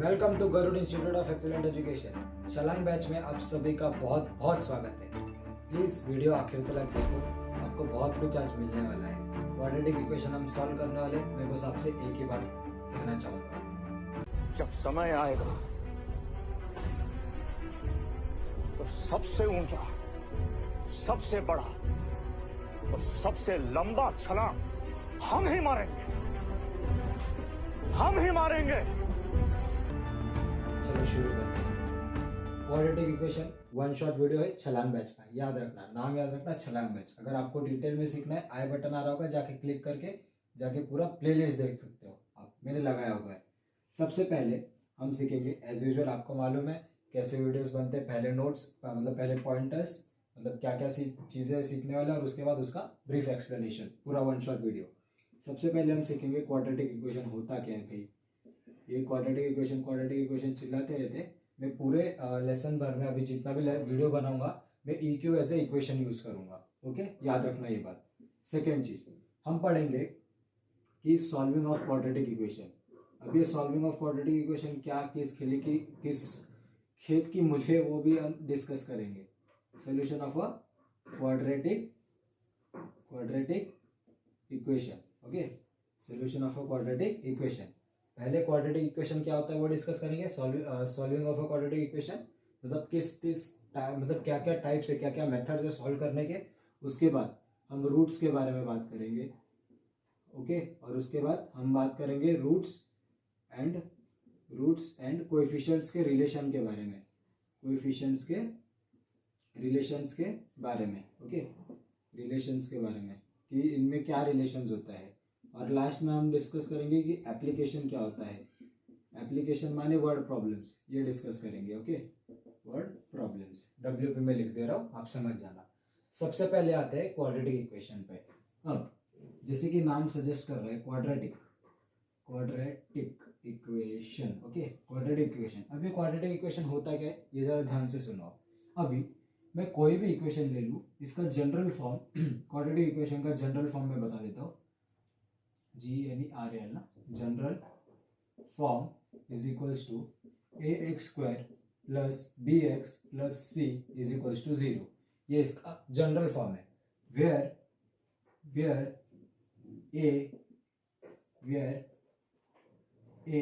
Welcome to Garud institute of excellent education. Chhalang batch में आप सभी का बहुत बहुत स्वागत है। प्लीज वीडियो आखिर तक देखो, आपको बहुत कुछ आज मिलने वाला है। क्वाड्रेटिक इक्वेशन हम सॉल्व करने वाले। मैं बस आपसे एक ही बात कहना चाहूंगा, जब समय आएगा तो सबसे ऊंचा, सबसे बड़ा और सबसे लंबा छलांग हम ही मारेंगे, हम ही मारेंगे। चलो शुरू करते हैं। Quadratic equation one shot video है छलांग बैच का। याद रखना, नाम याद रखना, छलांग बैच। अगर आपको डिटेल में सीखना है, आई बटन आ रहा होगा, जाके क्लिक करके जाके पूरा प्लेलिस्ट देख सकते हो आप, मैंने लगाया हुआ है। सबसे पहले हम सीखेंगे एज यूजुअल, आपको मालूम है कैसे वीडियोस बनते हैं। पहले नोट्स, मतलब पहले पॉइंटर्स, मतलब क्या क्या चीजें सीखने वाले, और उसके बाद उसका ब्रीफ एक्सप्लेनेशन, पूरा वन शॉट वीडियो। सबसे पहले हम सीखेंगे क्वाड्रेटिक इक्वेशन होता क्या है भाई। ये क्वाड्रेटिक इक्वेशन चिल्लाते रहते। मैं पूरे लेसन भर में अभी जितना भी वीडियो बनाऊंगा, मैं E Q as a equation use करूंगा। ओके, याद रखना ये बात। सेकेंड चीज हम पढ़ेंगे कि सॉल्विंग ऑफ क्वाड्रेटिक इक्वेशन। अब ये सॉल्विंग ऑफ क्वाड्रेटिक इक्वेशन क्या, किस खेत की मूल्य, वो भी हम डिस्कस करेंगे। Solution of a quadratic equation. Okay, solution of a quadratic equation. पहले क्वाड्रेटिक इक्वेशन क्या होता है वो डिस्कस करेंगे। Solving of a quadratic equation मतलब मतलब क्या क्या टाइप्स है, क्या क्या मेथड्स है सॉल्व करने के। उसके बाद हम रूट्स के बारे में बात करेंगे। ओके, और उसके बाद हम बात करेंगे रूट्स एंड कोएफिशिएंट्स के रिलेशन के बारे में, कोएफिशिएंट्स के रिलेशंस के बारे में। ओके, रिलेशंस के बारे में कि इनमें क्या रिलेशंस होता है। और लास्ट में हम डिस्कस करेंगे कि एप्लीकेशन क्या होता है। एप्लीकेशन माने वर्ड प्रॉब्लम्स, ये डिस्कस करेंगे। ओके, वर्ड प्रॉब्लम्स WP में लिख दे रहा हूं, आप समझ जाना। सबसे पहले आते हैं क्वाड्रेटिक इक्वेशन पे। अब जैसे कि नाम सजेस्ट कर रहा है, quadratic equation. Okay, quadratic equation. अब ये क्वाड्रेटिक इक्वेशन होता क्या है, ये जरा ध्यान से सुनो। अभी मैं कोई भी इक्वेशन ले लूं, इसका जनरल फॉर्म क्वाड्रेटिक इक्वेशन का जनरल फॉर्म मैं बता देता हूं। GNERAL ना, general form is equals to ax² plus bx plus c is equals to 0। ये इसका जनरल फॉर्म है। Where a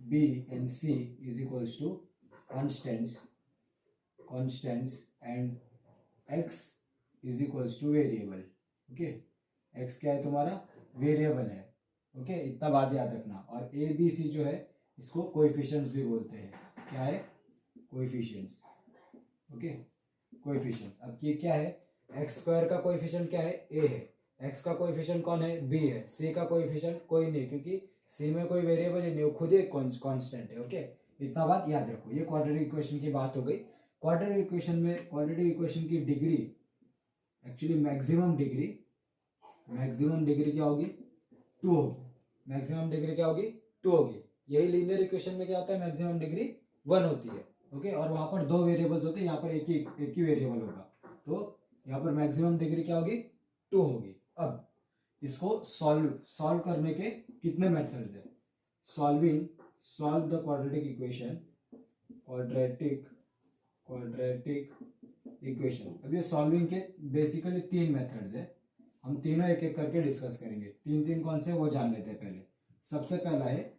b and c is equals to constants and x is equals to variable। Okay, x क्या है तुम्हारा, variable है। Okay, इतना बात याद रखना। और a b c जो है इसको कोएफिशिएंट्स भी बोलते हैं। क्या है, कोएफिशिएंट्स। Okay, coefficients. अब ये क्या है, x² का कोएफिशिएंट क्या है, a है। x का कोएफिशिएंट कौन है, b है। c का कोएफिशिएंट कोई नहीं, क्योंकि c में कोई वेरिएबल ही नहीं, वो खुद एक कांस्टेंट है। ओके, इतना बात याद रखो। ये क्वाड्रेटिक इक्वेशन की बात हो गई। क्वाड्रेटिक इक्वेशन की डिग्री, एक्चुअली मैक्सिमम डिग्री क्या होगी, 2 होगी। मैक्सिमम डिग्री क्या होगी, 2 होगी। यही लीनियर इक्वेशन में क्या होता है, मैक्सिमम डिग्री 1 होती है। ओके, और वहां पर 2 वेरिएबल्स होते हैं, यहाँ पर एक ही वेरिएबल होगा। तो यहाँ पर मैक्सिमम डिग्री क्या होगी, 2 होगी। अब इसको सॉल्व करने के कितने मेथड्स है। Solve the quadratic equation. अब ये सॉल्विंग के बेसिकली 3 मेथड्स है। हम तीनों एक एक करके डिस्कस करेंगे। तीन कौन से वो जान लेते हैं पहले। सबसे पहला है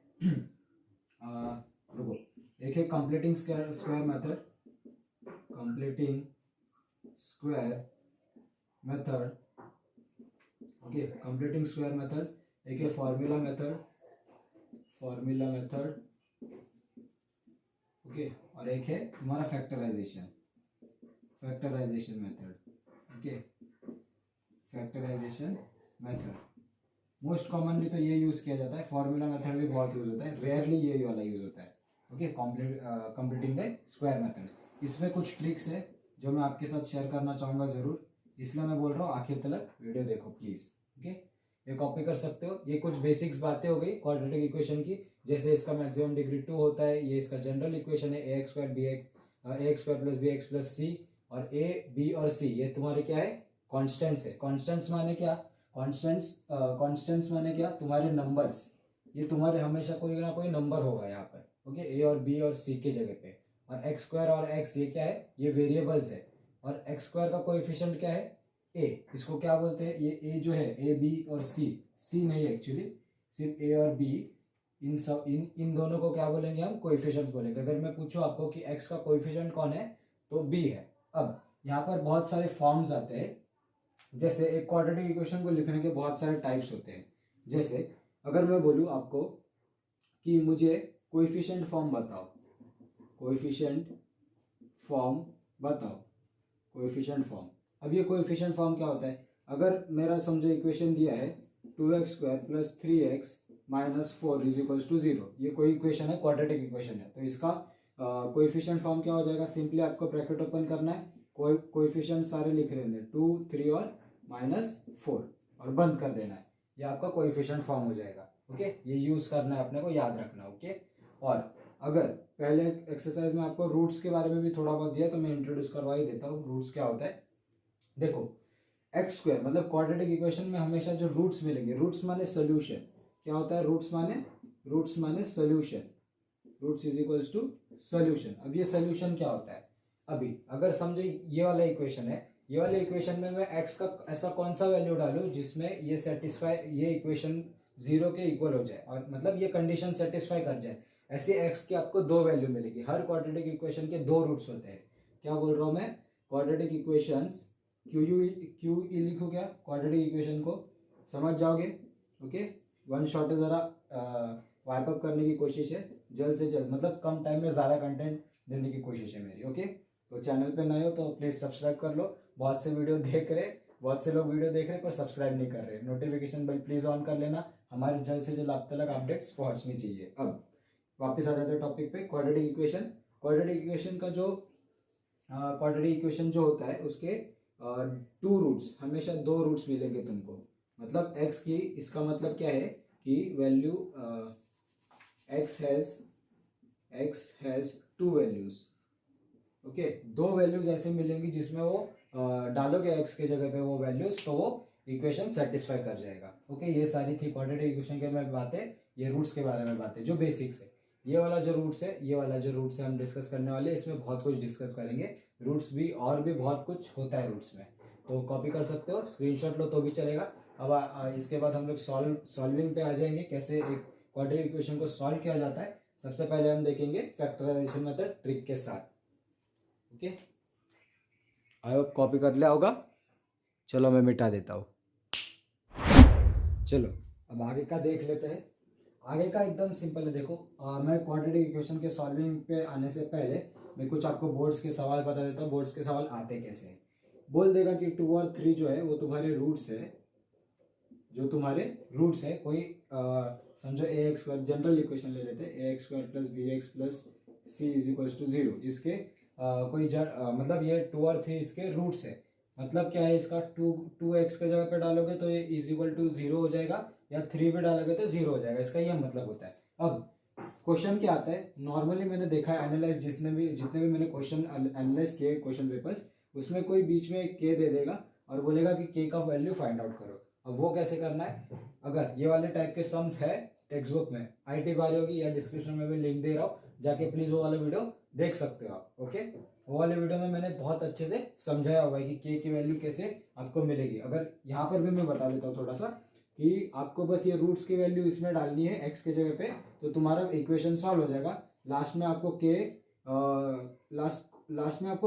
रुको, एक है completing square method. Okay, completing square method. एक है फॉर्मूला मेथड। ओके, और एक है तुम्हारा factorization method. Okay, factorization method most commonly तो ये यूज किया जाता है। फॉर्मूला मेथड भी बहुत यूज होता है, रेयरली ये वाला यूज होता है। Okay, completing the square method. इसमें कुछ ट्रिक्स है जो मैं आपके साथ शेयर करना चाहूंगा जरूर, इसलिए मैं बोल रहा हूँ आखिर तक वीडियो देखो प्लीज। ओके, ये कॉपी कर सकते हो। ये कुछ बेसिक्स बातें हो गई क्वाड्रेटिक इक्वेशन की, जैसे इसका मैक्सिमम डिग्री 2 होता है। ये इसका जनरल इक्वेशन है, ax² plus bx plus c। और a b और c ये तुम्हारे क्या है, कॉन्स्टेंट्स है। कॉन्स्टेंट्स माने क्या, कॉन्स्टेंट्स माने क्या, तुम्हारे नंबर्स। ये तुम्हारे हमेशा कोई ना कोई नंबर होगा यहाँ पर। ओके, ए और बी और सी के जगह पे। और एक्स स्क्वायर और एक्स ये क्या है, ये वेरिएबल्स है। और एक्स स्क्वायर का कोएफिशिएंट क्या है, ए। इसको क्या बोलते हैं, ये ए जो है, ए बी और सी नहीं एक्चुअली, सिर्फ ए और बी, इन दोनों को क्या बोलेंगे हम, कोएफिशिएंट्स बोलेंगे। अगर मैं पूछूं आपको कि एक्स का कोएफिशिएंट कौन है, तो बी है। अब यहाँ पर बहुत सारे फॉर्म्स आते हैं, जैसे एक क्वाड्रेटिक इक्वेशन को लिखने के बहुत सारे टाइप्स होते हैं। जैसे अगर मैं बोलूँ आपको कि मुझे कोएफिशिएंट फॉर्म बताओ, कोएफिशिएंट फॉर्म बताओ, कोएफिशिएंट फॉर्म। अब ये कोएफिशिएंट फॉर्म क्या होता है, अगर मेरा समझो इक्वेशन दिया है 2x² + 3x - 4 = 0, ये कोई इक्वेशन है, क्वाड्रेटिक इक्वेशन है, तो इसका कोएफिशिएंट फॉर्म क्या हो जाएगा, सिंपली आपको ब्रैकेट ओपन करना है, कोएफिशिएंट सारे लिख रहे हैं 2, 3 और -4 और बंद कर देना है, ये आपका कोएफिशिएंट फॉर्म हो जाएगा। ओके, ये यूज करना है अपने को, याद रखना। ओके, और अगर पहले एक्सरसाइज में आपको रूट्स के बारे में भी थोड़ा बहुत दिया, तो मैं इंट्रोड्यूस करवा ही देता हूँ। रूट्स क्या होता है, देखो x² मतलब क्वाड्रेटिक इक्वेशन में हमेशा जो रूट्स मिलेंगे, रूट्स माने सोल्यूशन, क्या होता है रूट्स माने सोल्यूशन, रूट्स = सोल्यूशन। अब ये सोल्यूशन क्या होता है, अभी अगर समझो ये वाला इक्वेशन है, ये वाले इक्वेशन में मैं x का ऐसा कौन सा वैल्यू डालूं जिसमें ये सेटिस्फाई, ये इक्वेशन 0 के इक्वल हो जाए, और मतलब ये कंडीशन सेटिस्फाई कर जाए, ऐसे x की आपको दो वैल्यू मिलेगी। हर क्वाड्रेटिक इक्वेशन के दो रूट्स होते हैं। क्या बोल रहा हूँ मैं, क्वाड्रेटिक इक्वेशंस क्यू ई लिखो, क्या क्वाड्रेटिक इक्वेशन को समझ जाओगे। ओके, वन शॉट है, ज़रा वाइप अप करने की कोशिश है जल्द से जल्द, मतलब कम टाइम में ज़्यादा कंटेंट देने की कोशिश है मेरी। ओके, तो चैनल पे नए हो तो प्लीज़ सब्सक्राइब कर लो। बहुत से वीडियो देख रहे, बहुत से लोग वीडियो देख रहे पर सब्सक्राइब नहीं कर रहे। नोटिफिकेशन बेल प्लीज़ ऑन कर लेना, हमारे जल्द से जल्द आप तक अपडेट्स पहुँचनी चाहिए। अब वापस आ जाते हैं टॉपिक पे, क्वाड्रेटिक इक्वेशन। क्वाड्रेटिक इक्वेशन का जो क्वाड्रेटिक इक्वेशन जो होता है उसके टू रूट्स, हमेशा दो रूट्स मिलेंगे तुमको। मतलब x की, इसका मतलब क्या है कि value x has to values. Okay, दो वैल्यूज ऐसे मिलेंगी जिसमें वो डालोगे x के जगह पे वो वैल्यूज, तो वो इक्वेशन सेटिस्फाई कर जाएगा। ओके, ये सारी थी क्वाड्रेटिक इक्वेशन के में बातें, ये रूट्स के बारे में बातें जो बेसिक्स है। ये वाला जो रूट्स है हम डिस्कस करने वाले, इसमें बहुत कुछ डिस्कस करेंगे। रूट्स भी और भी बहुत कुछ होता है रूट्स में, तो कॉपी कर सकते हो, स्क्रीनशॉट लो तो भी चलेगा। अब इसके बाद हम लोग सॉल्विंग पे आ जाएंगे, कैसे एक क्वाड्रेटिक इक्वेशन को सॉल्व किया जाता है। सबसे पहले हम देखेंगे फैक्टराइजेशन मेथड ट्रिक के साथ। ओके, आई होप कॉपी कर लिया होगा। चलो मैं मिटा देता हूँ। चलो अब आगे का देख लेते हैं। आगे का एकदम सिंपल है। देखो मैं क्वाड्रेटिक इक्वेशन के सॉल्विंग पे आने से पहले मैं कुछ आपको बोर्ड्स के सवाल बता देता हूँ। बोर्ड्स के सवाल आते कैसे हैं, बोल देगा कि 2 और 3 जो है वो तुम्हारे रूट्स है, जो तुम्हारे रूट्स है। कोई समझो ax², जनरल इक्वेशन ले लेते हैं, ax² + bx + c = 0। इसके मतलब ये 2 और 3 इसके रूट्स है। मतलब क्या है इसका, 2x के जगह पे डालोगे तो ये = 0 हो जाएगा, या 3 पे डालोगे तो 0 हो जाएगा। इसका ये मतलब होता है। अब क्वेश्चन क्या आता है, नॉर्मली मैंने देखा है एनालाइज, जितने भी मैंने क्वेश्चन एनालाइज किए क्वेश्चन पेपर्स, उसमें कोई बीच में एक k दे देगा और बोलेगा कि k का वैल्यू फाइंड आउट करो। अब वो कैसे करना है, अगर ये वाले टाइप के सम्स है टेक्स्ट बुक में, IT वाली होगी या डिस्क्रिप्शन में भी लिंक दे रहा हूँ, जाके प्लीज वो वाला वीडियो देख सकते हो आप। ओके, वो वाले वीडियो में मैंने बहुत अच्छे से समझाया हुआ है कि k की वैल्यू कैसे आपको मिलेगी। अगर यहाँ पर भी मैं बता देता हूँ थोड़ा सा, कि आपको बस ये रूट्स की वैल्यू इसमें डालनी है x के जगह पे, तो तुम्हारा इक्वेशन सॉल्व हो जाएगा। लास्ट में आपको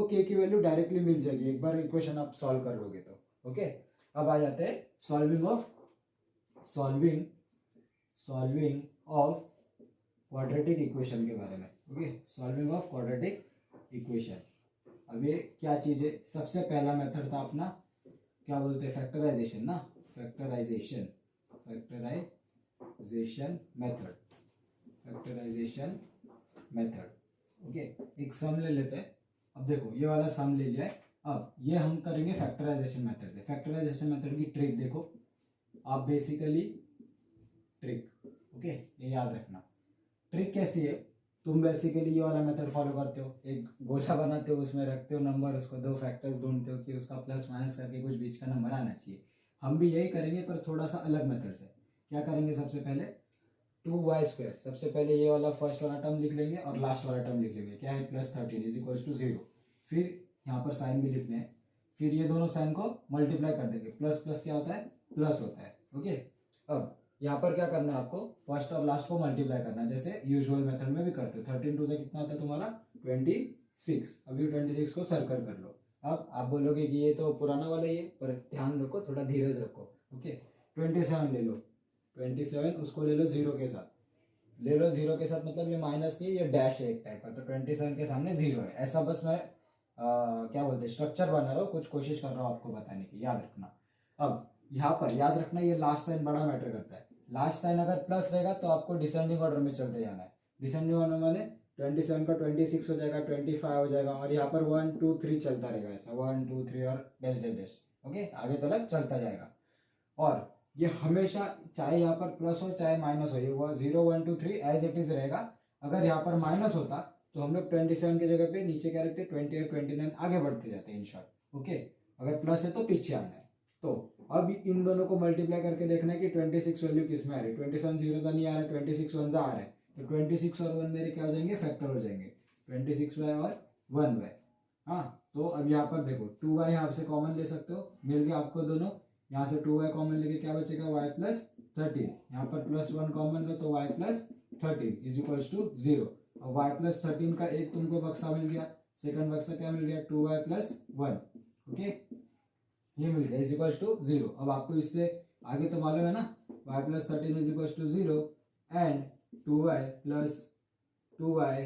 k की वैल्यू डायरेक्टली मिल जाएगी एक बार इक्वेशन आप सॉल्व कर लोगे तो। ओके, अब आ जाते हैं सॉल्विंग ऑफ क्वाड्रेटिक इक्वेशन के बारे में। Okay, solving of quadratic equation. अब ये क्या चीज़ है, सबसे पहला मेथड था अपना, क्या बोलते हैं, फैक्टराइजेशन ना, फैक्टराइजेशन मेथड। ओके, एक सम ले लेते हैं। अब देखो ये वाला सम ले लिया है, अब ये हम करेंगे फैक्टराइजेशन मेथड से। फैक्टराइजेशन मेथड की ट्रिक देखो आप, बेसिकली ट्रिक, ओके, ये याद रखना। ट्रिक कैसी है, तुम बेसिकली ये वाला मेथड फॉलो करते हो, एक गोला बनाते हो, उसमें रखते हो नंबर, उसको दो फैक्टर्स ढूंढते हो कि उसका प्लस माइनस करके कुछ बीच का नंबर आना चाहिए। हम भी यही करेंगे पर थोड़ा सा अलग मेथड से। क्या करेंगे, सबसे पहले 2y², सबसे पहले ये वाला फर्स्ट वाला टर्म लिख लेंगे और लास्ट वाला टर्म लिख लेंगे, क्या है +13 इज इक्वल टू 0। फिर यहाँ पर साइन भी लिखने हैं, फिर ये दोनों साइन को मल्टीप्लाई कर देंगे, प्लस प्लस क्या होता है प्लस होता है। ओके, अब यहाँ पर क्या करना है आपको, फर्स्ट और लास्ट को मल्टीप्लाई करना है जैसे यूजुअल मेथड में भी करते हो। 13 2 से कितना होता है तुम्हारा 26। अभी 26 को सर्कल कर लो। अब आप बोलोगे कि ये तो पुराना वाला ही है, पर ध्यान रखो, थोड़ा धीरज रखो। ओके, 27 ले लो, 27 उसको ले लो 0 के साथ, ले लो 0 के साथ, मतलब ये माइनस नहीं, ये डैश है एक टाइप का, तो 27 के सामने 0 है। ऐसा बस मैं क्या बोलते हैं स्ट्रक्चर बना रहा हूँ, कुछ कोशिश कर रहा हूँ आपको बताने की, याद रखना। अब यहाँ पर याद रखना, ये लास्ट साइन बड़ा मैटर करता है। लास्ट साइन अगर प्लस रहेगा तो आपको डिसेंडिंग ऑर्डर में चलते जाना है। डिसेंडिंग ऑर्डर माने 27 का 26 हो जाएगा, 25 हो जाएगा, और यहाँ पर 1 2 3 चलता रहेगा, ऐसा 1 2 3 और डैश डैश डैश। ओके, आगे तक चलता जाएगा। और ये हमेशा चाहे यहाँ पर प्लस हो चाहे माइनस हो, ये 0 1 2 3 एज इट इज रहेगा। अगर यहाँ पर माइनस होता तो हम लोग 27 की जगह पे नीचे क्या रखते, 28 29 आगे बढ़ते जाते हैं इन शॉर्ट। ओके, अगर प्लस है तो पीछे आना है। तो अब इन दोनों को मल्टीप्लाई करके देखना है कि 26 वैल्यू किस में आ रही है। 27 जीरो सा नहीं आ रहा है, 26 वन सा आ रहा है, तो 26 और 1 मेरे क्या हो जाएंगे, फैक्टर हो जाएंगे, 26y और 1y। हाँ, तो अब यहाँ पर देखो 2y यहाँ से कॉमन ले सकते हो, मिल गया आपको दोनों। यहाँ से 2y कॉमन लेके क्या बचेगा, y+13। यहाँ पर +1 कॉमन लो तो y+13 इज इक्वल टू 0। और y+13 का एक तुमको बक्सा मिल गया, सेकंड बक्सा क्या मिल गया 2y+1। ओके, ये मिल गया इज इक्वल टू 0। अब आपको इससे आगे तो मालूम है ना, y+13 is equal to 0 and 2y plus 2y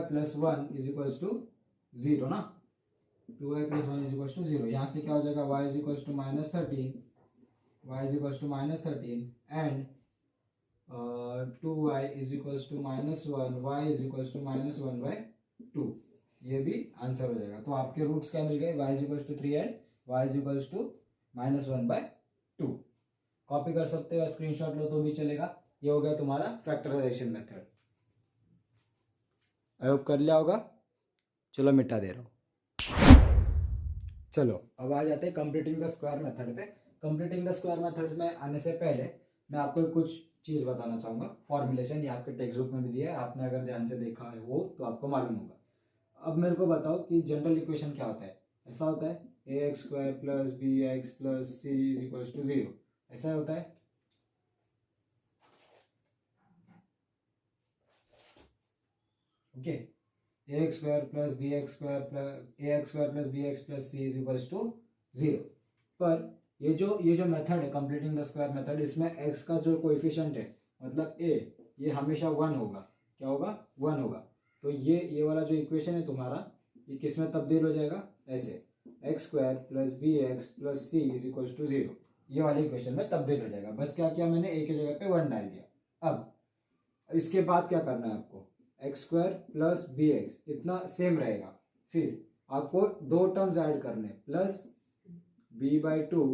plus 1 is equal to 0 ना, 2y plus 1 is equal to 0। यहाँ से क्या हो जाएगा, y is equal to -13, y is equal to -13 and 2y is equal to -1, y is equal to -1/2। ये भी answer हो जाएगा। तो आपके रूट्स क्या मिल गए, y is equal to 3 and y is equal to -1/2। Copy कर सकते हो, स्क्रीनशॉट लो तो भी चलेगा। ये हो गया तुम्हारा फैक्टराइजेशन मेथड। आई होप कर लिया होगा। चलो मिटा दे रहा हूँ। चलो अब आ जाते हैं कंप्लीटिंग द स्क्वायर मेथड पे। कंप्लीटिंग द स्क्वायर मेथड में आने से पहले मैं आपको कुछ चीज़ बताना चाहूँगा। फॉर्मुलेशन ये आपके टेक्स्ट बुक में भी दिया है, आपने अगर ध्यान से देखा है वो तो आपको मालूम होगा। अब मेरे को बताओ कि जनरल इक्वेशन क्या होता है। ऐसा होता है ax² + bx + c is equal to 0, ऐसा होता है। Okay, ax² + bx² + c is equal to 0। पर ये जो मेथड है कंप्लीटिंग द स्क्वायर मेथड, इसमें x का जो कोएफिशिएंट है मतलब a, ये हमेशा 1 होगा। क्या होगा, 1 होगा। तो ये वाला जो इक्वेशन है तुम्हारा, ये किस में तब्दील हो जाएगा, ऐसे x² + bx + c is equal to 0। ये वाले इक्वेशन में तब्दील हो जाएगा। बस क्या किया मैंने, a की जगह पे 1 डाल दिया। अब इसके बाद क्या करना है आपको, x² + bx इतना सेम रहेगा। फिर आपको दो टर्म्स ऐड करने, plus b/2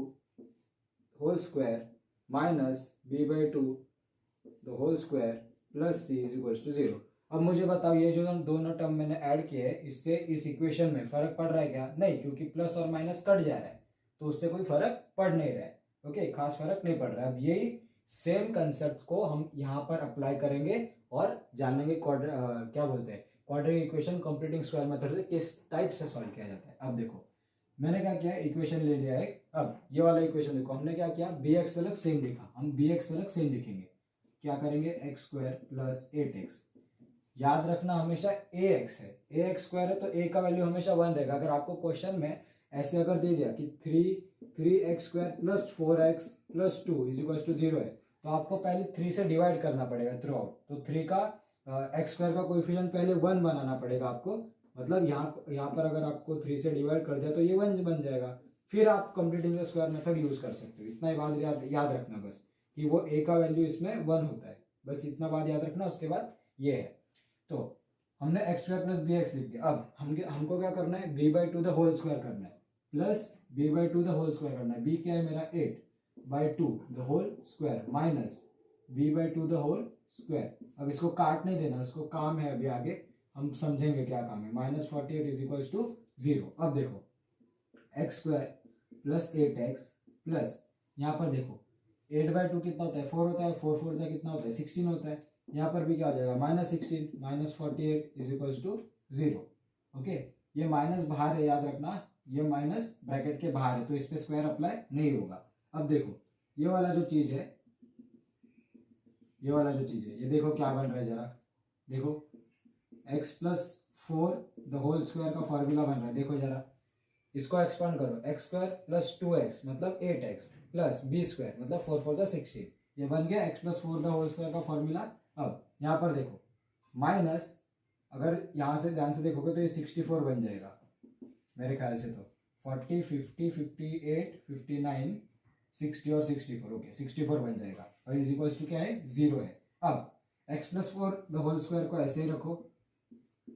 whole square minus b/2 the whole square plus c is equal to 0। अब मुझे बताओ, ये जो दोनों टर्म मैंने ऐड किए हैं, इससे इस इक्वेशन में फर्क पड़ रहा है क्या? नहीं, क्योंकि प्लस और माइनस कट जा रहा है, तो उससे कोई फर्क पड़ नहीं रहा है। ओके, खास फर्क नहीं पड़ रहा है। अब यही सेम कंसेप्ट को हम यहाँ पर अप्लाई करेंगे और जानेंगे क्या बोलते हैं quadratic equation completing square method से किस टाइप से सॉल्व किया जाता है। अब देखो मैंने क्या किया, इक्वेशन ले लिया है। अब ये वाला इक्वेशन देखो, हमने क्या किया, bx अलग सेम लिखा, हम bx अलग सेम लिखेंगे। क्या करेंगे, x² + 8x। याद रखना हमेशा ax है, ax² है तो a का वैल्यू हमेशा 1 रहेगा। अगर आपको क्वेश्चन में ऐसे अगर दे दिया कि 3x² + 4x + 2 is equal to 0 है, तो आपको पहले 3 से डिवाइड करना पड़ेगा थ्रू आउट। तो 3 का x² का कोएफिशिएंट पहले 1 बनाना पड़ेगा आपको। मतलब यहाँ पर अगर आपको 3 से डिवाइड कर दिया तो ये 1 बन जाएगा। फिर आप completing the square method use कर सकते हो। इतना ही बात याद रखना बस, कि वो a का वैल्यू इसमें 1 होता है, बस इतना बात याद रखना। उसके बाद ये है, तो हमने x² + bx लिख दिया। अब हमको क्या करना है, b/2 द होल स्क्वायर करना है, plus b/2 the whole square करना है। b क्या है मेरा 8/2 the whole square minus b/2 the whole square. अब इसको काट नहीं देना, इसको काम है अभी आगे हम समझेंगे क्या काम है। -48 इज इक्वल टू 0। अब देखो x² + 8x प्लस यहाँ पर देखो 8/2 कितना होता है 4 होता है, 4 4 से कितना होता है 16 होता है। यहाँ पर भी क्या हो जाएगा -16 -48 इज इक्वल्स टू 0। ओके, ये माइनस बाहर है याद रखना, ये माइनस ब्रैकेट के बाहर है तो इस पे स्क्वायर अप्लाई नहीं होगा। अब देखो ये वाला जो चीज है, ये देखो क्या बन रहा है जरा देखो, x+4 द होल स्क्वायर का फॉर्मूला बन रहा है। देखो जरा इसको एक्सपांड करो, x² + 2x मतलब 8x प्लस b² मतलब 4 4 जा 16, ये बन गया x+4 द होल स्क्वायर का फॉर्मूला। अब यहाँ पर देखो माइनस, अगर यहाँ से ध्यान से देखोगे तो ये 64 बन जाएगा मेरे ख्याल से, तो 40 50 58 59 60 और 64, ओके 64 बन जाएगा और इज इक्वल्स टू क्या है 0 है। अब x+4 द होल स्क्वायर को ऐसे ही रखो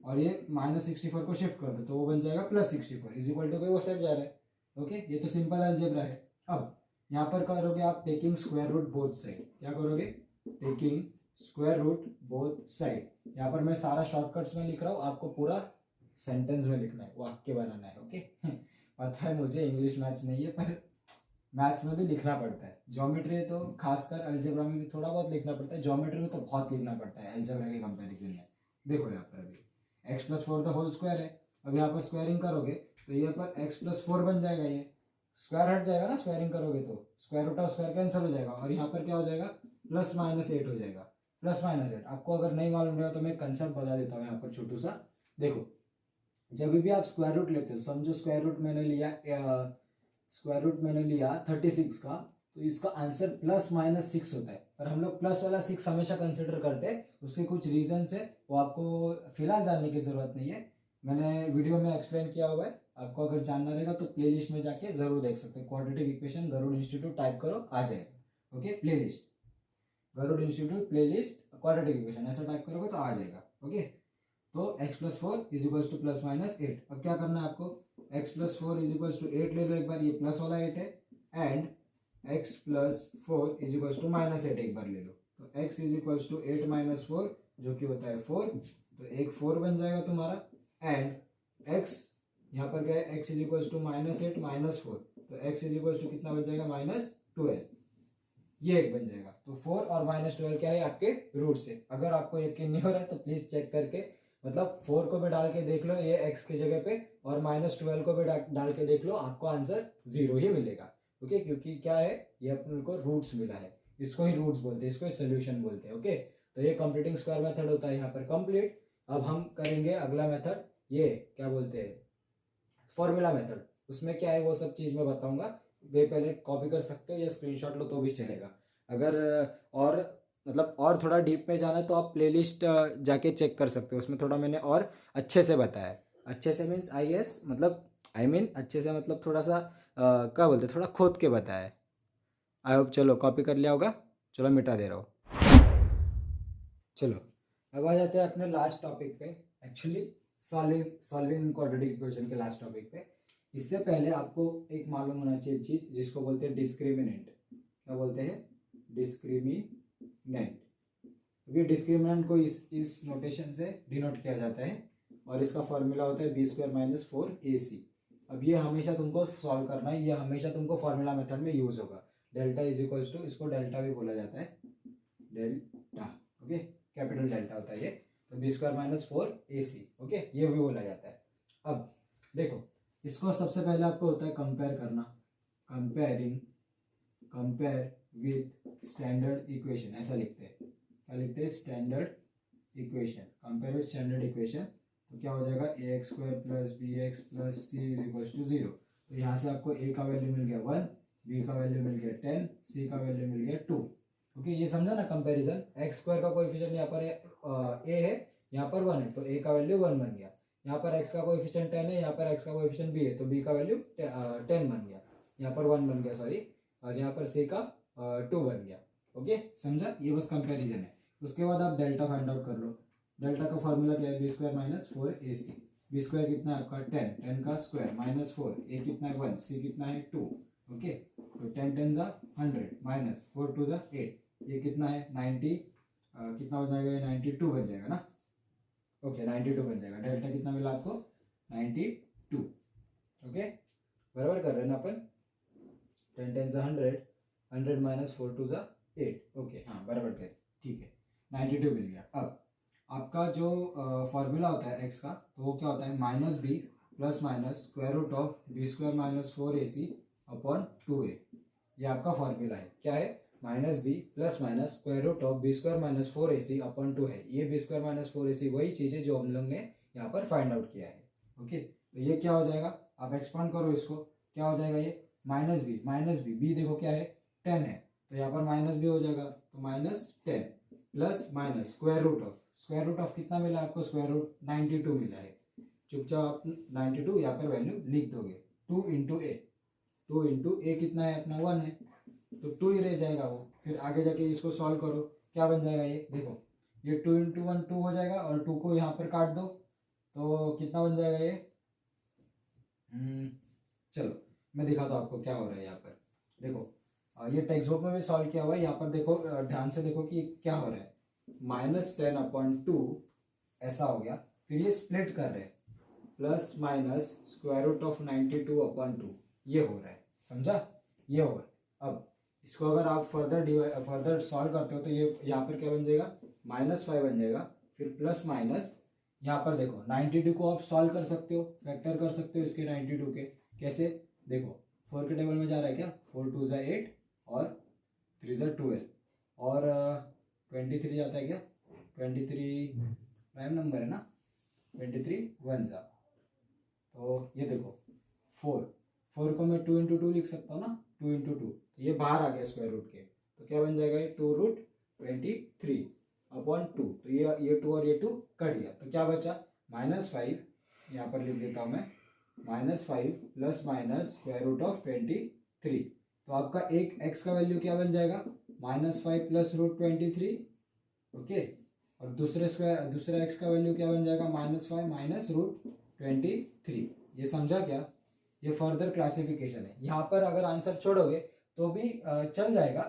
और ये -64 को शिफ्ट कर दो तो वो बन जाएगा +64 इज इक्वल टू वो सेट जा रहा है। ओके, ये तो सिंपल अलजेब्रा है। अब यहाँ पर करोगे आप taking square root both side, क्या करोगे taking square root both side. यहाँ पर मैं सारा शॉर्टकट्स में लिख रहा हूँ, आपको पूरा सेंटेंस में लिखना है, वाक्य बनाना है। ओके पता है मुझे इंग्लिश मैथ्स नहीं है पर मैथ्स में भी लिखना पड़ता है, ज्योमेट्री है तो खासकर अलजेब्रा में भी थोड़ा बहुत लिखना पड़ता है, ज्योमेट्री में तो बहुत लिखना पड़ता है अलजेब्रा के कंपैरिजन में। देखो यहाँ पर अभी x+4 द होल स्क्वायर है, अब यहाँ पर स्क्वायरिंग करोगे तो ये पर x+4 बन जाएगा, ये स्क्वायर हट जाएगा ना स्क्वायरिंग करोगे तो square root of square cancel हो जाएगा और यहाँ पर क्या हो जाएगा +-8 हो जाएगा। +-8 आपको अगर नहीं मालूम रहेगा तो मैं कंसेप्ट बता देता हूँ यहाँ पर छोटू सा। देखो जब भी आप स्क्वायर रूट लेते हो, समझो स्क्वायर रूट मैंने लिया 36 का, तो इसका आंसर +-6 होता है, पर हम लोग प्लस वाला 6 हमेशा कंसिडर करते हैं, उसके कुछ रीजन है वो आपको फिलहाल जानने की जरूरत नहीं है, मैंने वीडियो में एक्सप्लेन किया हुआ है, आपको अगर जानना रहेगा तो प्लेलिस्ट में जाके जरूर देख सकते हो। Quadratic equation Garud institute type करो आ जाएगा। Okay, playlist Garud institute playlist quadratic equation ऐसा टाइप करोगे तो आ जाएगा। ओके, तो x+4 इज इक्वल्स टू +-8। अब क्या करना है आपको, x+4 इज इक्वल्स टू 8 ले लो एक बार, ये प्लस वाला 8 है, and x+4 is equals to -8 एक बार ले लो, तो x इज इक्वल्स टू 8 - 4 जो कि होता है 4, तो एक 4 बन जाएगा तुम्हारा, एंड x यहाँ पर क्या है x इज इक्वल्स टू -8 - 4, तो x इज इक्वल्स टू कितना बन जाएगा -12, ये एक बन जाएगा। तो 4 और -12 क्या है आपके रूट से। अगर आपको यकीन नहीं हो रहा है तो प्लीज चेक करके, मतलब 4 को भी डाल के देख लो ये x की जगह पे, और -12 को भी डाल के देख लो, आपको आंसर 0 ही मिलेगा। ओके, क्योंकि क्या है ये अपने को रूट्स मिला है, इसको ही रूट्स बोलते हैं, इसको ही सोल्यूशन बोलते हैं। ओके, तो ये कंप्लीटिंग स्क्वायर मेथड होता है यहाँ पर कंप्लीट। अब हम करेंगे अगला मेथड, ये क्या बोलते हैं फॉर्मूला मेथड, उसमें क्या है वो सब चीज मैं बताऊंगा, वे पहले कॉपी कर सकते हो या स्क्रीनशॉट लो तो भी चलेगा। अगर और मतलब और थोड़ा डीप में जाना है तो आप प्लेलिस्ट जाके चेक कर सकते हो, उसमें थोड़ा मैंने और अच्छे से बताया है। अच्छे से मीन्स आई मीन अच्छे से मतलब थोड़ा सा क्या बोलते हैं, थोड़ा खोद के बताया है। आई होप चलो कॉपी कर लिया होगा, चलो मिटा दे रहा हूँ। चलो अब आ जाते हैं अपने लास्ट टॉपिक पे, एक्चुअली सॉल्विंग क्वाड्रेटिक इक्वेशन के लास्ट टॉपिक पे। इससे पहले आपको एक मालूम होना चाहिए चीज जिसको बोलते हैं डिस्क्रिमिनेंट। क्या बोलते हैं डिस्क्रिमिनेंट। ये डिस्क्रिमिनेंट को इस नोटेशन से डिनोट किया जाता है और इसका फॉर्मूला होता है b² - 4ac। अब ये हमेशा तुमको सॉल्व करना है, ये हमेशा तुमको फॉर्मूला मेथड में यूज होगा। डेल्टा इज इक्वल्स टू, इसको डेल्टा भी बोला जाता है, डेल्टा। ओके, कैपिटल डेल्टा होता है ये, तो b² - 4ac। ओके, ये भी बोला जाता है। अब देखो इसको सबसे पहले आपको होता है कंपेयर करना, कंपेयर विथ स्टैंडर्ड इक्वेशन, ऐसा लिखते हैं। क्या लिखते हैं standard equation, compare with standard equation. तो क्या हो जाएगा ax² + bx + c = 0। तो यहाँ से आपको a का वैल्यू मिल गया 1, b का वैल्यू मिल गया 10, c का वैल्यू मिल गया 2। ओके, ये समझा ना कंपैरिजन। x² का कोएफिशिएंट यहाँ पर a है, यहाँ पर 1 है, तो a का वैल्यू 1 बन गया। यहाँ पर x का कोएफिशिएंट 10 है, यहाँ पर x का कोएफिशिएंट b है, तो b का वैल्यू 10 बन गया, यहाँ पर 1 बन गया सॉरी, और यहाँ पर c का 2 बन गया। ओके, समझा, ये बस कंपैरिजन है। उसके बाद आप डेल्टा फाइंड आउट कर लो। डेल्टा का फॉर्मूला क्या है b² - 4ac। b² कितना है आपका 10, 10 का स्क्वायर -4, a कितना है 1, c कितना है 2। ओके, तो 10 10 = 100 -4 2 = 8, ये कितना है 90, कितना हो जाएगा 92 बन जाएगा ना। ओके, 92 बन जाएगा। डेल्टा कितना मिला आपको 92। ओके, बराबर कर रहे हैं ना अपन, 10 10 = 100 100 माइनस 4 टू ज़ा 8। ओके हाँ बराबर करें, ठीक है 92 मिल गया। अब आपका जो फॉर्मूला होता है एक्स का, तो वो क्या होता है minus B plus minus square root of B square minus 4ac upon 2a। ये आपका फॉर्मूला है, क्या है minus B plus minus square root of B square minus 4ac upon 2 है। ये बी स्क्वायर माइनस 4ac वही चीज़ है जो हम लोग ने यहाँ पर फाइंड आउट किया है। ओके तो ये क्या हो जाएगा, आप एक्सपांड करो इसको, क्या हो जाएगा ये माइनस बी बी देखो क्या है 10 है, तो यहाँ पर माइनस भी हो जाएगा, तो minus 10 plus minus square root of कितना मिला आपको, स्क्वायर रूट 92 मिला है। चुपचाप आप 92 यहाँ पर वैल्यू लिख दोगे। 2 इंटू ए कितना है अपना 1 है, तो 2 ही रह जाएगा वो। फिर आगे जाके इसको सॉल्व करो, क्या बन जाएगा ये देखो, ये 2 इंटू 1 2 हो जाएगा और 2 को यहाँ पर काट दो, तो कितना बन जाएगा ये चलो मैं दिखाता हूँ आपको क्या हो रहा है यहाँ पर। देखो ये टेक्स्ट बुक में भी सॉल्व किया हुआ है, यहाँ पर देखो ध्यान से देखो कि क्या हो रहा है, -10/2 ऐसा हो गया। फिर ये स्प्लिट कर रहे हैं, plus minus square root of 92/2 ये हो रहा है, समझा, ये हो रहा है। अब इसको अगर आप फर्दर सॉल्व करते हो तो ये यहाँ पर क्या बन जाएगा -5 बन जाएगा। फिर प्लस माइनस यहाँ पर देखो 92 को आप सॉल्व कर सकते हो, फैक्टर कर सकते हो इसके 92 के, कैसे देखो 4 के टेबल में जा रहा है क्या, 4 2 ज़ा 8 और 3 ज़ा 12 और 23 जाता है क्या, 23 प्राइम नंबर है ना, 23 1 ज़ा, तो ये देखो 4 को मैं 2 इंटू 2 लिख सकता हूँ ना, 2 इंटू 2, ये बाहर आ गया स्क्वायर रूट के, तो क्या बन जाएगा ये 2 रूट 23/2, तो ये 2 और ये 2 कट गया, तो क्या बचा -5, यहाँ पर लिख देता हूँ मैं -5 plus minus square root of 23, तो आपका एक x का वैल्यू क्या बन जाएगा -5 प्लस रूट 23। ओके और दूसरा x का वैल्यू क्या बन जाएगा -5 माइनस रूट 23। ये समझा क्या, ये फर्दर क्लासिफिकेशन है। यहाँ पर अगर आंसर छोड़ोगे तो भी चल जाएगा,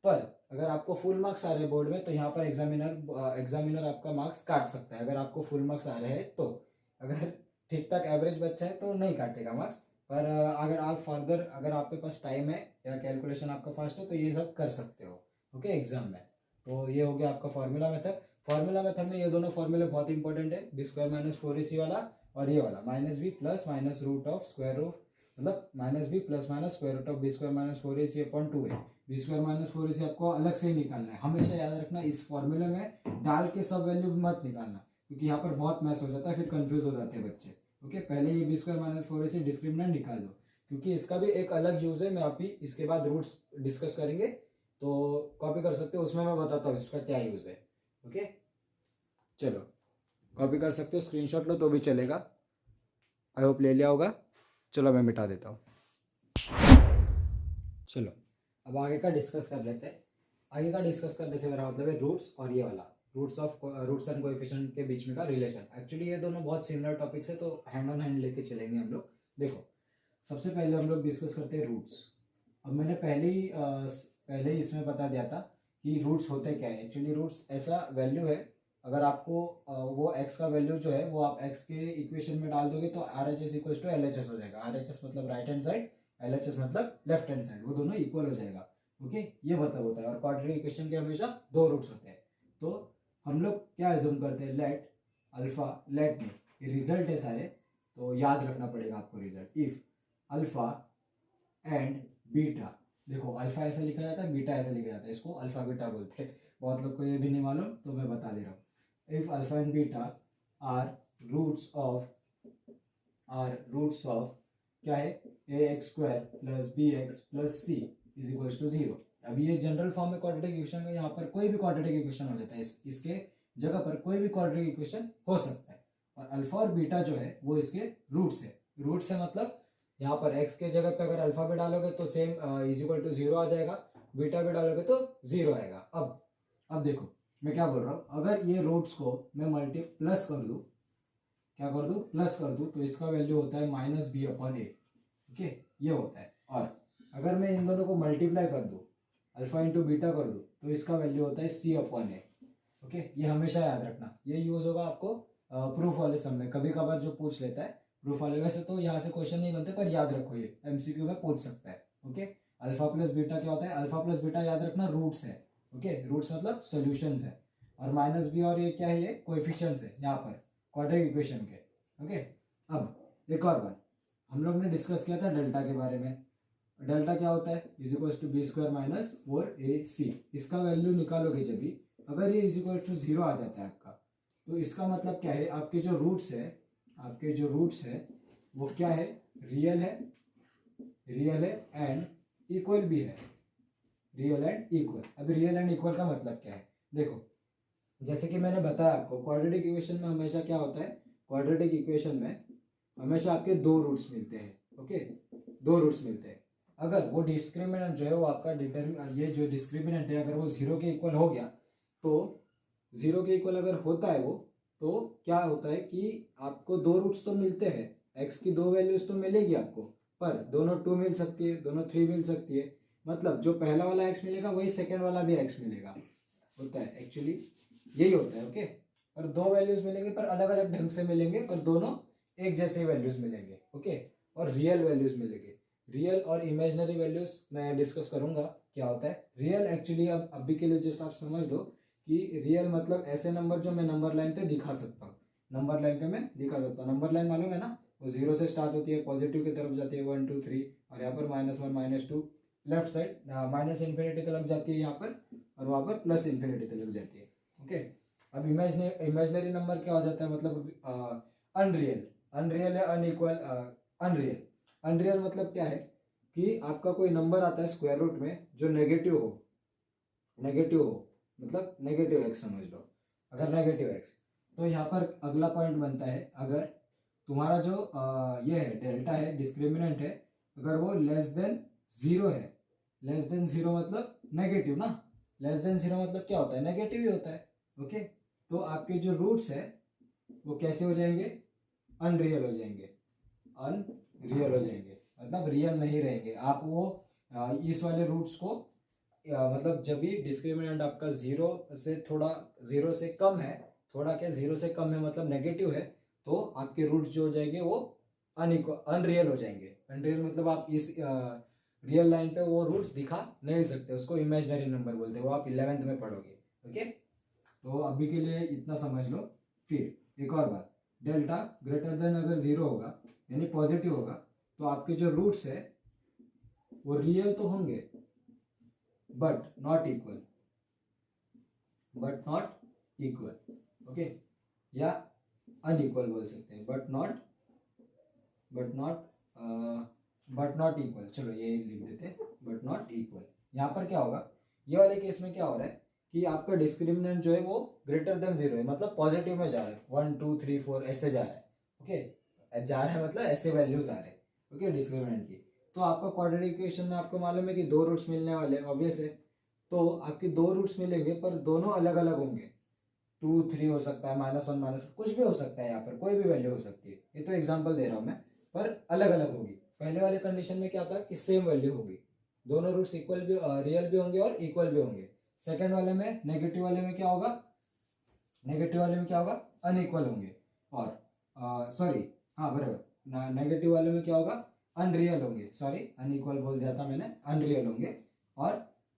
पर अगर आपको फुल मार्क्स आ रहे हैं बोर्ड में तो यहाँ पर एग्जामिनर आपका मार्क्स काट सकता है। अगर आपको फुल मार्क्स आ रहे हैं तो, अगर ठीक ठाक एवरेज बच्चा है तो नहीं काटेगा मार्क्स, पर अगर आप फर्दर अगर आपके पास टाइम है या कैलकुलेशन आपका फास्ट है तो ये सब कर सकते हो ओके एग्जाम में। तो ये हो गया आपका फार्मूला मेथड में ये दोनों फॉर्मूले बहुत इंपॉर्टेंट है, बी स्क्वायर माइनस 4ac वाला और ये वाला minus B plus minus root of square root, मतलब minus B plus minus square root of B square minus 4ac upon 2 है। बी स्क्वायर माइनस 4ac आपको अलग से ही निकालना है, हमेशा याद रखना इस फॉर्मूले में डाल के सब वैल्यू मत निकालना, क्योंकि यहाँ पर बहुत मैस हो जाता है, फिर कंफ्यूज हो जाते हैं बच्चे। ओके पहले ये B square minus 4ac discriminant निकाल दो, क्योंकि इसका भी एक अलग यूज है, मैं अभी इसके बाद रूट्स डिस्कस करेंगे तो कॉपी कर सकते हो, उसमें मैं बताता हूँ इसका क्या यूज है। ओके चलो कॉपी कर सकते हो, स्क्रीनशॉट लो तो भी चलेगा, आई होप ले लिया होगा। चलो मैं मिटा देता हूँ। चलो अब आगे का डिस्कस कर लेते हैं। आगे का डिस्कस करने से मेरा मतलब है रूट्स और ये वाला रूट्स एंड कोएफिशिएंट के बीच में का रिलेशन। एक्चुअली ये दोनों बहुत सिमिलर टॉपिक्स है, तो हैंड ऑन हैंड लेके चलेंगे हम लोग। देखो सबसे पहले हम लोग डिस्कस करते हैं रूट्स। अब मैंने पहले ही इसमें बता दिया था कि रूट्स होते क्या है। एक्चुअली रूट्स ऐसा वैल्यू है, अगर आपको वो x का वैल्यू जो है वो आप x के इक्वेशन में डाल दोगे तो RHS इक्वल टू LHS हो जाएगा। RHS मतलब राइट हैंड साइड, LHS मतलब लेफ्ट हैंड साइड, वो दोनों इक्वल हो जाएगा। ओके ये मतलब होता है। और क्वाड्रेटिक इक्वेशन के हमेशा दो रूट्स होते हैं, तो हम लोग क्या एज्यूम करते हैं, लेट में ये रिजल्ट है सारे, तो याद रखना पड़ेगा आपको result. If alpha and beta, देखो अल्फा ऐसा लिखा जाता है, बीटा ऐसा लिखा जाता है, इसको अल्फा बीटा बोलते हैं। बहुत लोग को ये भी नहीं मालूम तो मैं बता दे रहा हूँ। If alpha and beta are roots of क्या है, ax² + bx + c = 0। अभी ये जनरल फॉर्म में क्वाड्रेटिक इक्वेशन का, यहाँ पर कोई भी क्वाड्रेटिक इक्वेशन हो जाता है, इसके जगह पर कोई भी क्वाड्रेटिक इक्वेशन हो सकता है। और अल्फा और बीटा जो है वो इसके रूट्स है मतलब यहाँ पर x के जगह पे अगर अल्फा भी डालोगे तो सेम = 0 आ जाएगा, बीटा भी डालोगे तो 0 आएगा। अब देखो मैं क्या बोल रहा हूँ, अगर ये रूट्स को मैं प्लस कर दूँ, तो इसका वैल्यू होता है -b/a। ओके ये होता है। और अगर मैं इन दोनों को मल्टीप्लाई कर दूँ, अल्फा इंटू बीटा कर दूँ, तो इसका वैल्यू होता है c/a। ओके ये हमेशा याद रखना, ये यूज होगा आपको प्रूफ वाले सम में, कभी कभार जो पूछ लेता है प्रूफ वाले। वैसे तो यहाँ से क्वेश्चन नहीं बनते, पर याद रखो ये MCQ में पूछ सकता है। ओके अल्फा प्लस बीटा क्या होता है, अल्फा प्लस बीटा याद रखना रूट्स है, ओके, रूट्स मतलब सॉल्यूशंस है, और माइनस बी और ये क्या है, ये कोएफिशिएंट्स है यहाँ पर क्वाड्रेटिक इक्वेशन के, ओके। अब एक और बात, हम लोग ने डिस्कस किया था डेल्टा के बारे में। डेल्टा क्या होता है, is equal to B square minus 4ac। इसका वैल्यू निकालोगे जब भी, अगर ये इज इक्वल टू 0 आ जाता है आपका, तो इसका मतलब क्या है, आपके जो रूट्स है, आपके जो रूट्स है वो क्या है, रियल है, रियल है एंड इक्वल भी है, रियल एंड इक्वल। अभी रियल एंड इक्वल का मतलब क्या है, देखो जैसे कि मैंने बताया आपको, क्वाड्रेटिक इक्वेशन में हमेशा क्या होता है, क्वाड्रेटिक इक्वेशन में हमेशा आपके दो रूट्स मिलते हैं, ओके, दो रूट्स मिलते हैं। अगर वो डिस्क्रिमिनेंट जो है वो आपका ये जो डिस्क्रिमिनेंट है अगर वो 0 के इक्वल हो गया, तो 0 के इक्वल अगर होता है वो, तो क्या होता है कि आपको दो रूट्स तो मिलते हैं, x की दो वैल्यूज तो मिलेगी आपको, पर दोनों 2 मिल सकती है, दोनों 3 मिल सकती है, मतलब जो पहला वाला x मिलेगा वही सेकेंड वाला भी x मिलेगा, होता है एक्चुअली यही होता है, ओके। और दो वैल्यूज मिलेंगे पर अलग अलग ढंग से मिलेंगे, पर दोनों एक जैसे वैल्यूज मिलेंगे, ओके। और रियल वैल्यूज मिलेंगे, रियल और इमेजिनरी वैल्यूज मैं डिस्कस करूंगा क्या होता है। रियल एक्चुअली अब अभी के लिए जैसे आप समझ लो कि रियल मतलब ऐसे नंबर जो मैं नंबर लाइन पे दिखा सकता हूँ, नंबर लाइन पे मैं दिखा सकता हूँ। नंबर लाइन मालूम है ना, वो 0 से स्टार्ट होती है, पॉजिटिव की तरफ जाती है 1 2 3, और यहाँ पर -1 -2, लेफ्ट साइड माइनस इन्फिनिटी तक जाती है यहाँ पर, और वहाँ पर प्लस इन्फिनिटी तक जाती है, ओके। अब इमेजिनरी नंबर क्या हो जाता है, मतलब अनरियल, अनरियल है, अनइक्वल, अनरियल। अनरियल मतलब क्या है कि आपका कोई नंबर आता है स्क्वायर रूट में जो नेगेटिव हो, नेगेटिव हो मतलब नेगेटिव एक्स समझ लो, अगर नेगेटिव एक्स, तो यहाँ पर अगला पॉइंट बनता है, अगर तुम्हारा जो ये है डेल्टा है, डिस्क्रिमिनेंट है, अगर वो लेस देन 0 है, लेस देन 0 मतलब नेगेटिव ना, लेस देन 0 मतलब क्या होता है, नेगेटिव ही होता है, ओके। तो आपके जो रूट्स है वो कैसे हो जाएंगे, अनरियल हो जाएंगे, अनरियल हो जाएंगे, मतलब रियल नहीं रहेंगे। आप वो इस वाले रूट्स को मतलब जब भी डिस्क्रिमिनेंट आपका 0 से थोड़ा 0 से कम है, थोड़ा क्या 0 से कम है मतलब नेगेटिव है, तो आपके रूट्स जो हो जाएंगे वो अनरियल हो जाएंगे। अनरियल मतलब आप इस रियल लाइन पे वो रूट्स दिखा नहीं सकते, उसको इमेजिनरी नंबर बोलते हैं, वो आप 11th में पढ़ोगे, ओके। तो अभी के लिए इतना समझ लो। फिर एक और बात, डेल्टा ग्रेटर देन अगर 0 होगा यानी पॉजिटिव होगा, तो आपके जो रूट्स है वो रियल तो होंगे but not equal, but not equal, okay, या अनइक्वल बोल सकते हैं, बट नॉट इक्वल, चलो ये लिख देते हैं, बट नॉट इक्वल। यहाँ पर क्या होगा, ये वाले केस में क्या हो रहा है कि आपका डिस्क्रिमिनेंट जो है वो ग्रेटर देन 0 है, मतलब पॉजिटिव में जा रहा है, 1 2 3 4 ऐसे जा रहा है, ओके, जा रहा है मतलब ऐसे वैल्यूज आ रहे हैं, ओके, डिस्क्रिमिनेंट की। तो आपका क्वाड्रेटिक इक्वेशन में आपको मालूम है कि दो रूट्स मिलने वाले, ऑब्वियस है, तो आपके दो रूट्स मिलेंगे पर दोनों अलग अलग होंगे, 2 3 हो सकता है, -1 -1 कुछ भी हो सकता है, यहाँ पर कोई भी वैल्यू हो सकती है, ये तो एग्जांपल दे रहा हूँ मैं, पर अलग अलग होगी। पहले वाले कंडीशन में क्या था कि सेम वैल्यू होगी, दोनों रूट्स इक्वल भी, रियल भी होंगे और इक्वल भी होंगे। सेकंड वाले में, नेगेटिव वाले में क्या होगा, नेगेटिव वाले में क्या होगा, अनइक्वल होंगे, और सॉरी हाँ बराबर, नेगेटिव वाले में क्या होगा, अनरियल होंगे, सॉरी अनइक्वल बोल दिया था मैंने, अनरियल होंगे। और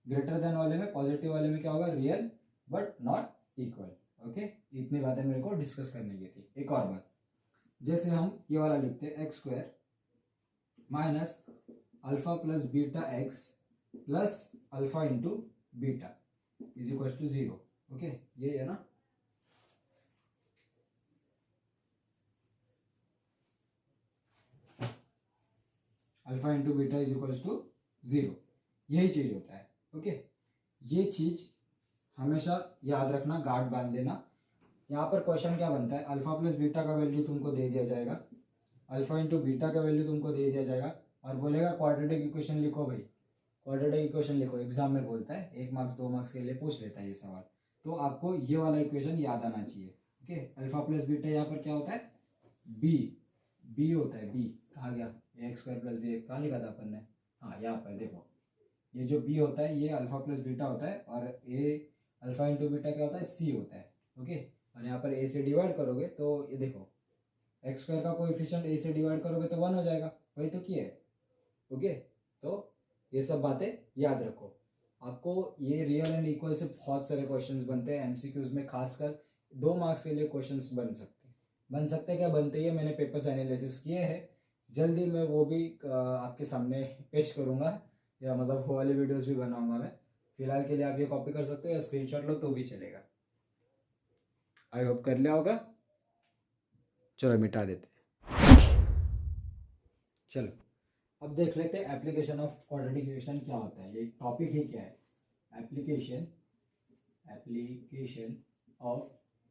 ग्रेटर देन वाले में, पॉजिटिव वाले में क्या होगा, real but not equal, okay. इतनी बातें मेरे को डिस्कस करने की थी। एक और बात, जैसे हम ये वाला लिखते हैं X square minus alpha plus beta X plus alpha into beta is equal to 0, okay, ये है ना। Alpha into beta is equal to 0, यही चीज होता है, ओके। ये चीज हमेशा याद रखना, गार्ड बांध देना। यहाँ पर क्वेश्चन क्या बनता है, अल्फा प्लस बीटा का वैल्यू तुमको दे दिया जाएगा, अल्फा इंटू बीटा का वैल्यू तुमको दे दिया जाएगा, और बोलेगा क्वाड्रेटिक इक्वेशन लिखो भाई, क्वाड्रेटिक इक्वेशन लिखो, एग्जाम में बोलता है, 1 मार्क्स 2 मार्क्स के लिए पूछ लेता है ये सवाल, तो आपको ये वाला इक्वेशन याद आना चाहिए, ओके। अल्फा प्लस बीटा यहाँ पर क्या होता है, बी होता है, बी कहा गया, एक्स स्क्वायर प्लस बी, कहाँ लिखा था अपन ने, हाँ यहाँ पर देखो, ये जो बी होता है ये अल्फा प्लस बीटा होता है, और ए अल्फा इंटू बीटा क्या होता है, सी होता है, ओके। और यहाँ पर ए से डिवाइड करोगे तो ये देखो, एक्स स्क्वायर का कोएफिशिएंट ए से डिवाइड करोगे तो 1 हो जाएगा, वही तो किया है, ओके। तो ये सब बातें याद रखो। आपको ये रियल एंड इक्वल से बहुत सारे क्वेश्चंस बनते हैं एमसीक्यूज में, खासकर 2 मार्क्स के लिए क्वेश्चंस बन सकते हैं क्या बनते ही है। मैंने पेपर्स एनालिसिस किए हैं, जल्दी मैं वो भी आपके सामने पेश करूँगा, या मतलब वो वाली वीडियोस भी बनाऊंगा मैं। फिलहाल के लिए आप ये कॉपी कर सकते हो या स्क्रीनशॉट लो तो भी चलेगा। आई होप कर लिया होगा। चलो मिटा देते हैं। चलो अब देख लेते हैं एप्लीकेशन ऑफ क्वाड्रेटिक इक्वेशन क्या होता है। ये टॉपिक ही क्या है, application of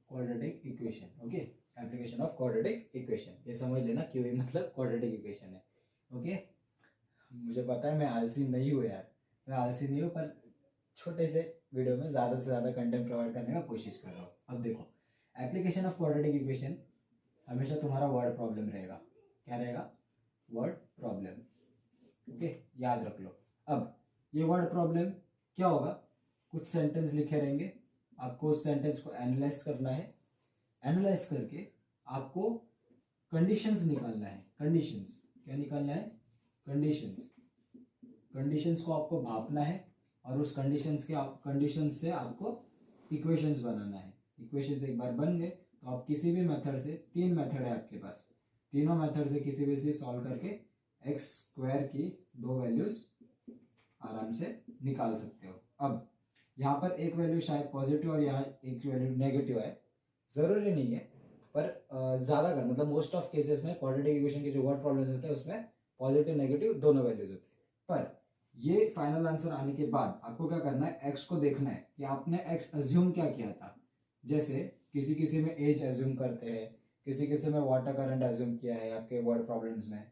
quadratic equation. Okay, application of quadratic equation, ये समझ लेना क्यों मतलब क्वाड्रेटिक इक्वेशन है। ओके, मुझे पता है मैं आलसी नहीं हूँ यार, मैं आलसी नहीं हूँ, पर छोटे से वीडियो में ज़्यादा से ज़्यादा कंटेंट प्रोवाइड करने का कोशिश कर रहा हूँ। अब देखो, एप्लीकेशन ऑफ क्वाड्रेटिक इक्वेशन हमेशा तुम्हारा वर्ड प्रॉब्लम रहेगा। क्या रहेगा? Word problem. ओके, याद रख लो। अब ये वर्ड प्रॉब्लम क्या होगा, कुछ सेंटेंस लिखे रहेंगे, आपको उस सेंटेंस को एनालाइज करना है। एनालाइज करके आपको कंडीशंस निकालना है। कंडीशंस क्या निकालना है? कंडीशंस को आपको भापना है और उस कंडीशंस से आपको इक्वेशंस बनाना है। इक्वेशंस एक बार बन गए तो आप किसी भी मेथड से, 3 मेथड है आपके पास, तीनों मेथड से किसी भी से सॉल्व करके एक्स स्क्वायर की 2 वैल्यूज आराम से निकाल सकते हो। अब यहाँ पर एक वैल्यू शायद पॉजिटिव और यहाँ एक वैल्यू नेगेटिव है, ज़रूरी नहीं है, पर ज़्यादा कर मतलब मोस्ट ऑफ केसेस में क्वाड्रेटिक इक्वेशन के जो वर्ड प्रॉब्लम्स होते हैं उसमें पॉजिटिव नेगेटिव दोनों वैल्यूज होते हैं। पर ये फाइनल आंसर आने के बाद आपको क्या करना है, एक्स को देखना है कि आपने एक्स अज्यूम क्या किया था। जैसे किसी में एज अज्यूम करते हैं, किसी में वाटर करंट अज्यूम किया है आपके वर्ड प्रॉब्लम्स में।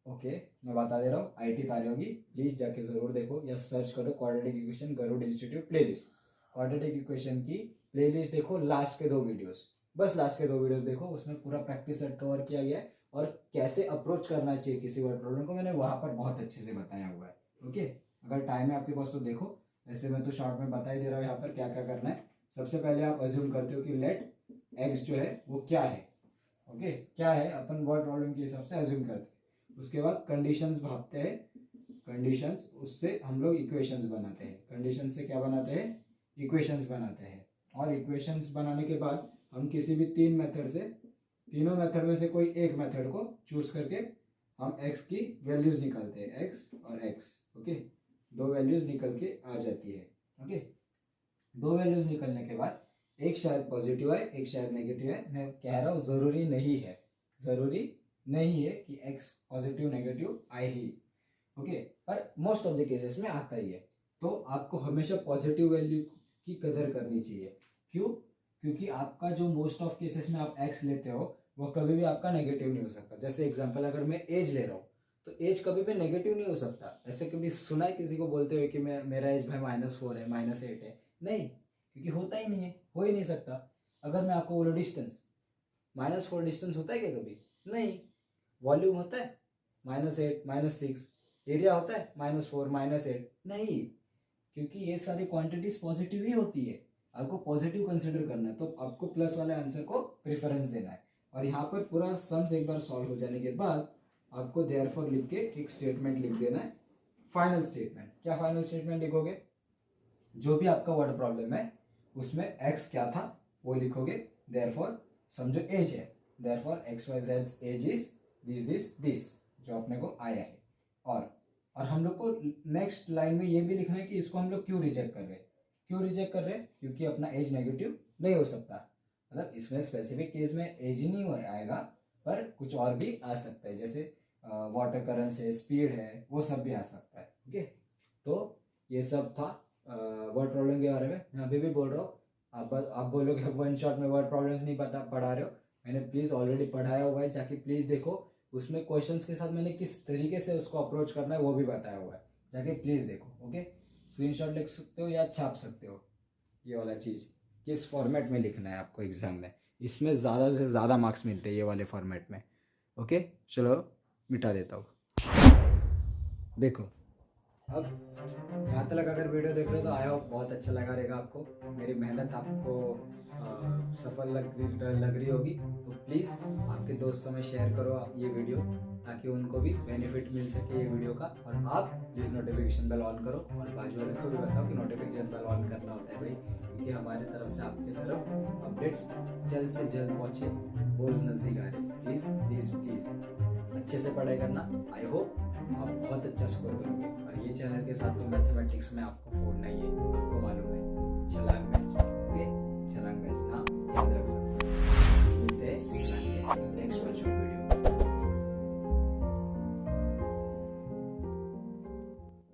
ओके, मैं बता दे रहा हूँ, आईटी पारी होगी, प्लीज जाके जरूर देखो या सर्च करो quadratic equation Garud institute playlist. Quadratic equation की प्लेलिस्ट देखो, लास्ट के 2 वीडियोस, बस लास्ट के 2 वीडियोस देखो, उसमें पूरा प्रैक्टिस सेट कवर किया गया है और कैसे अप्रोच करना चाहिए किसी वर्ड प्रॉब्लम को मैंने वहाँ पर बहुत अच्छे से बताया हुआ है। ओके, अगर टाइम है आपके पास तो देखो, वैसे मैं तो शॉर्ट में बता ही दे रहा हूँ यहाँ पर क्या क्या करना है। सबसे पहले आप अज्यूम करते हो कि लेट एक्स जो है वो क्या है। ओके, क्या है अपन वर्ड प्रॉब्लम के हिसाब से अज्यूम करते हैं। उसके बाद कंडीशंस भापते हैं, कंडीशंस उससे हम लोग इक्वेशंस बनाते हैं। कंडीशन से क्या बनाते हैं? इक्वेशंस बनाते हैं। और इक्वेशंस बनाने के बाद हम किसी भी 3 मेथड से, तीनों मेथड में से कोई एक मेथड को चूज करके हम x की वैल्यूज निकालते हैं, x और x। ओके, 2 वैल्यूज निकल के आ जाती है। ओके, 2 वैल्यूज निकलने के बाद एक शायद पॉजिटिव है, एक शायद नेगेटिव है। मैं कह रहा हूँ जरूरी नहीं है कि x पॉजिटिव नेगेटिव आए ही। ओके, पर मोस्ट ऑफ द केसेस में आता ही है। तो आपको हमेशा पॉजिटिव वैल्यू की कदर करनी चाहिए। क्यों? क्योंकि आपका जो मोस्ट ऑफ केसेस में आप x लेते हो वो कभी भी आपका नेगेटिव नहीं हो सकता। जैसे एग्जांपल, अगर मैं एज ले रहा हूँ तो एज कभी भी नेगेटिव नहीं हो सकता। ऐसे कभी सुना है किसी को बोलते हुए कि मेरा एज भाई -4 है, -8 है? नहीं, क्योंकि होता ही नहीं है, हो ही नहीं सकता। अगर मैं आपको बोलो डिस्टेंस, -4 डिस्टेंस होता है क्या कभी? नहीं। वॉल्यूम होता है -8 -6, एरिया होता है -4 -8? नहीं, क्योंकि ये सारी क्वांटिटीज पॉजिटिव ही होती है। आपको पॉजिटिव कंसिडर करना है, तो आपको प्लस वाले आंसर को प्रेफरेंस देना है। और यहाँ पर पूरा सम्स एक बार सॉल्व हो जाने के बाद आपको देयरफॉर लिख के एक स्टेटमेंट लिख देना है, फाइनल स्टेटमेंट। क्या फाइनल स्टेटमेंट लिखोगे? जो भी आपका वर्ड प्रॉब्लम है उसमें x क्या था वो लिखोगे। देयरफॉर समझो एज है, therefore XYZ as is this जो अपने को आया है। और हम लोग को नेक्स्ट लाइन में ये भी लिखना है कि इसको हम लोग क्यों रिजेक्ट कर रहे हैं। क्योंकि अपना एज नेगेटिव नहीं हो सकता। मतलब इसमें स्पेसिफिक केस में एज ही नहीं आएगा, पर कुछ और भी आ सकता है, जैसे वाटर करंट है, स्पीड है, वो सब भी आ सकता है। ओके, तो ये सब था वर्ड प्रॉब्लम के बारे में। मैं अभी भी बोल रहा हूँ, आप बोलोगे 1 शॉट में वर्ड प्रॉब्लम्स नहीं पढ़ा रहे हो। मैंने प्लीज़ ऑलरेडी पढ़ाया हुआ है, जाके प्लीज़ देखो। उसमें क्वेश्चंस के साथ मैंने किस तरीके से उसको अप्रोच करना है वो भी बताया हुआ है, जाके प्लीज़ देखो। ओके, स्क्रीनशॉट लिख सकते हो या छाप सकते हो ये वाला चीज़, किस फॉर्मेट में लिखना है आपको एग्जाम में। इसमें ज़्यादा से ज़्यादा मार्क्स मिलते हैं ये वाले फॉर्मेट में। ओके, चलो मिटा देता हूँ। देखो, अब यहाँ तक अगर वीडियो देख रहे हो तो आई होप बहुत अच्छा लगा रहेगा आपको, मेरी मेहनत आपको सफल लग रही होगी। तो प्लीज़ आपके दोस्तों में शेयर करो आप ये वीडियो, ताकि उनको भी बेनिफिट मिल सके ये वीडियो का। और आप प्लीज़ नोटिफिकेशन बेल ऑन करो और बाजू वाले को भी बताओ कि नोटिफिकेशन बेल ऑन करना होता है भाई, क्योंकि हमारी तरफ से आपकी तरफ अपडेट्स जल्द से जल्द पहुँचे। बोर्ड्स नज़दीक आ रहे हैं, प्लीज़ प्लीज़ प्लीज़ अच्छे से पढ़ाई करना। आई होप आप बहुत अच्छा स्कोर करोगे। और ये चैनल के साथ तो मैथमेटिक्स में आपको फोड़ नहीं है, आपको मालूम है। छलांग बैच, ओके, छलांग बैच नाम याद रख सकते हैं। मिलते हैं नेक्स्ट वर्चुअल